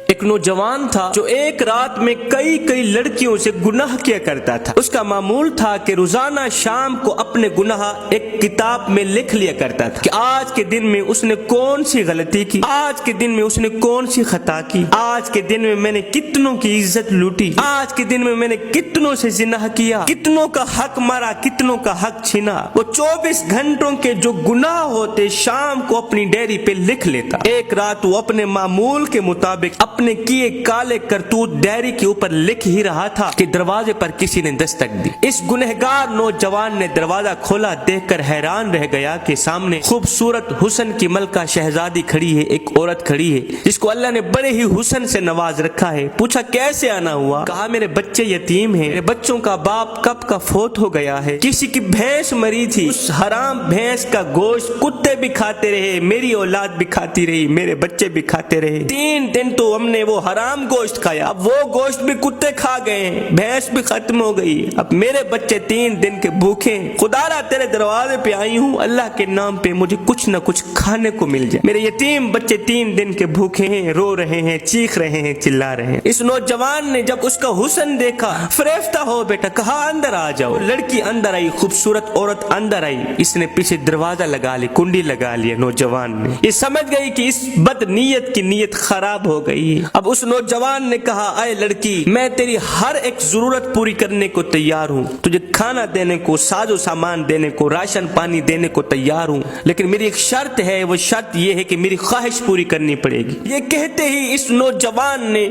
ایک نوجوان تھا جو ایک رات میں کئی لڑکیوں سے گناہ کیا کرتا تھا۔ اس کا معمول تھا کہ روزانہ شام کو اپنے گناہ ایک کتاب میں لکھ لیا کرتا تھا کہ آج کے دن میں اس نے کون سی غلطی کی، آج کے دن میں اس نے کون سی خطا کی، آج کے دن میں میں نے کتنوں کی عزت لوٹی، آج کے دن میں میں نے کتنوں سے زنا کیا، کتنوں کا حق مارا، کتنوں کا حق چھینا۔ وہ 24 گھنٹوں کے جو گناہ ہوتے شام کو اپنی ڈائری پہ لکھ لیتا۔ ایک رات وہ اپنے معمول کے مطابق اپنے کیے کالے کرتوت ڈائری کے اوپر لکھ ہی رہا تھا کہ دروازے پر کسی نے دستک دی۔ اس گنہگار نوجوان نے دروازہ کھولا، دیکھ کر حیران رہ گیا کہ سامنے خوبصورت حسن کی ملکہ شہزادی کھڑی ہے، ایک عورت کھڑی ہے جس کو اللہ نے بڑے ہی حسن سے نواز رکھا ہے۔ پوچھا کیسے آنا ہوا؟ کہا میرے بچے یتیم ہیں، میرے بچوں کا باپ کب کا فوت ہو گیا ہے، کسی کی بھینس مری تھی، اس حرام بھینس کا گوشت کتے بھی کھاتے رہے، میری اولاد بھی کھاتی رہی، میرے بچے بھی کھاتے رہے، 3 دن تو ہم نے وہ حرام گوشت کھایا، اب وہ گوشت بھی کتے کھا گئے ہیں، بھینس بھی ختم ہو گئی، اب میرے بچے 3 دن کے بھوکے ہیں، خدا تیرے دروازے پہ آئی ہوں، اللہ کے نام پہ مجھے کچھ نہ کچھ کھانے کو مل جائے، میرے یتیم بچے 3 دن کے بھوکے ہیں، رو رہے ہیں، چیخ رہے ہیں، چلا رہے ہیں۔ اس نوجوان نے جب اس کا حسن دیکھا، فریفتہ ہو بیٹا، کہا اندر آ جاؤ۔ لڑکی اندر آئی، خوبصورت عورت اندر آئی، اس نے پیچھے دروازہ لگا لی، کنڈی لگا لیا۔ نوجوان نے یہ سمجھ گئی کہ اس بد نیت کی نیت خراب ہو گئی۔ اب اس نوجوان نے کہا اے لڑکی، میں تیری ہر ایک ضرورت پوری کرنے کو تیار ہوں، تجھے کھانا دینے کو، ساز و سامان دینے کو، راشن پانی دینے کو تیار ہوں، لیکن میری ایک شرط ہے، وہ شرط یہ ہے کہ میری خواہش پوری کرنی پڑے گی۔ یہ کہتے ہی اس نوجوان نے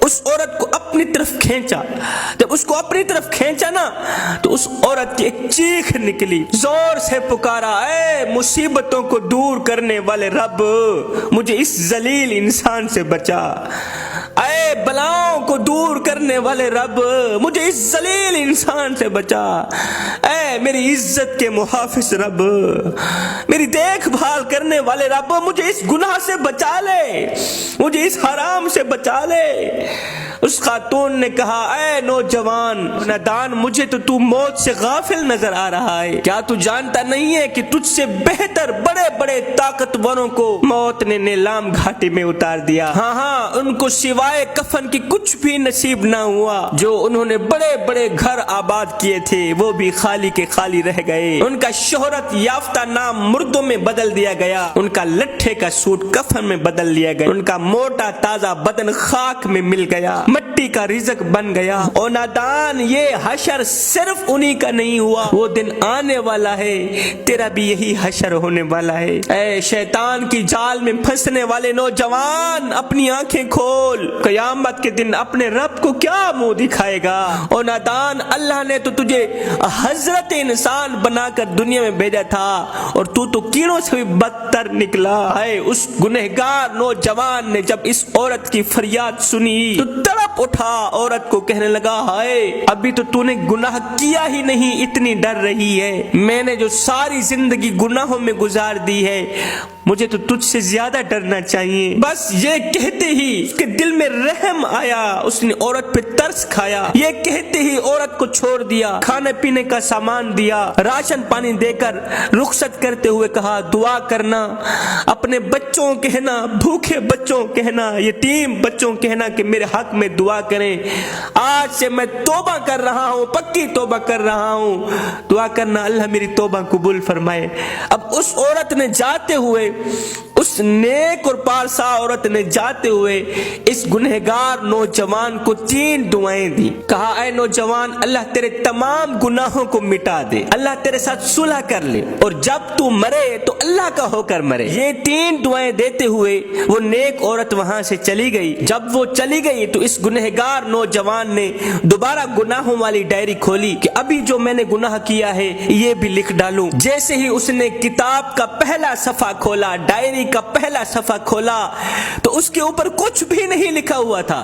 اس عورت کو اپنی طرف کھینچا۔ جب اس کو اپنی طرف کھینچا نا تو اس عورت کی ایک چیخ نکلی، زور سے پکارا اے مصیبتوں کو دور کرنے والے رب، مجھے اس ذلیل انسان سے بچا، اے بلاؤں کو دور کرنے والے رب، مجھے اس ذلیل انسان سے بچا، اے میری عزت کے محافظ رب، میری دیکھ بھال کرنے والے رب، مجھے اس گناہ سے بچا لے، مجھے اس حرام سے بچا لے۔ اس خاتون نے کہا اے نوجوان نادان، مجھے تو موت سے غافل نظر آ رہا ہے، کیا تو جانتا نہیں ہے کہ تجھ سے بہتر بڑے بڑے طاقتوروں کو موت نے نیلام گھاٹی میں اتار دیا، ہاں ان کو سوائے کفن کی کچھ بھی نصیب نہ ہوا، جو انہوں نے بڑے بڑے گھر آباد کیے تھے وہ بھی خالی کے خالی رہ گئے، ان کا شہرت یافتہ نام مردوں میں بدل دیا گیا، ان کا لٹھے کا سوٹ کفن میں بدل لیا گیا، ان کا موٹا تازہ بدن خاک میں مل گیا، مٹی کا رزق بن گیا۔ اور نادان، یہ حشر صرف انہی کا نہیں ہوا، وہ دن آنے والا ہے، تیرا بھی یہی حشر ہونے والا ہے۔ اے شیطان کی جال میں پھنسنے والے نوجوان، اپنی آنکھیں کھول، قیامت کے دن اپنے رب کو کیا منہ دکھائے گا؟ اور نادان، اللہ نے تو تجھے حضرت انسان بنا کر دنیا میں بھیجا تھا اور تو کیڑوں سے بھی بدتر نکلا ہے۔ اس گنہگار نوجوان نے جب اس عورت کی فریاد سنی تو تڑپ اٹھا، عورت کو کہنے لگا ہائے، ابھی تو نے گناہ کیا ہی نہیں، اتنی ڈر رہی ہے، میں نے جو ساری زندگی گناہوں میں گزار دی ہے، مجھے تو تجھ سے زیادہ ڈرنا چاہیے۔ بس یہ کہتے ہی اس کے دل میں رحم آیا، اس نے عورت پہ ترس کھایا، یہ کہتے ہی عورت کو چھوڑ دیا، کھانے پینے کا سامان دیا، راشن پانی دے کر رخصت کرتے ہوئے کہا دعا کرنا، اپنے بچوں کہنا، بھوکے بچوں کہنا، یتیم بچوں کہنا کہ میرے حق میں دعا کریں، آج سے میں توبہ کر رہا ہوں، پکی توبہ کر رہا ہوں، دعا کرنا اللہ میری توبہ قبول فرمائے۔ اب اس عورت نے جاتے ہوئے، اس نیک اور پارسا عورت نے جاتے ہوئے اس گنہگار نوجوان کو 3 دعائیں دی، کہا اے نوجوان، اللہ تیرے تمام گناہوں کو مٹا دے، اللہ تیرے ساتھ صلح کر لے، اور جب تو مرے تو اللہ کا ہو کر مرے۔ یہ 3 دعائیں دیتے ہوئے وہ نیک عورت وہاں سے چلی گئی۔ جب وہ چلی گئی تو اس گنہگار نوجوان نے دوبارہ گناہوں والی ڈائری کھولی کہ ابھی جو میں نے گناہ کیا ہے یہ بھی لکھ ڈالوں۔ جیسے ہی اس نے کتاب کا پہلا صفحہ کھولا، ڈائری کا پہلا صفحہ کھولا، تو اس کے اوپر کچھ بھی نہیں لکھا ہوا تھا،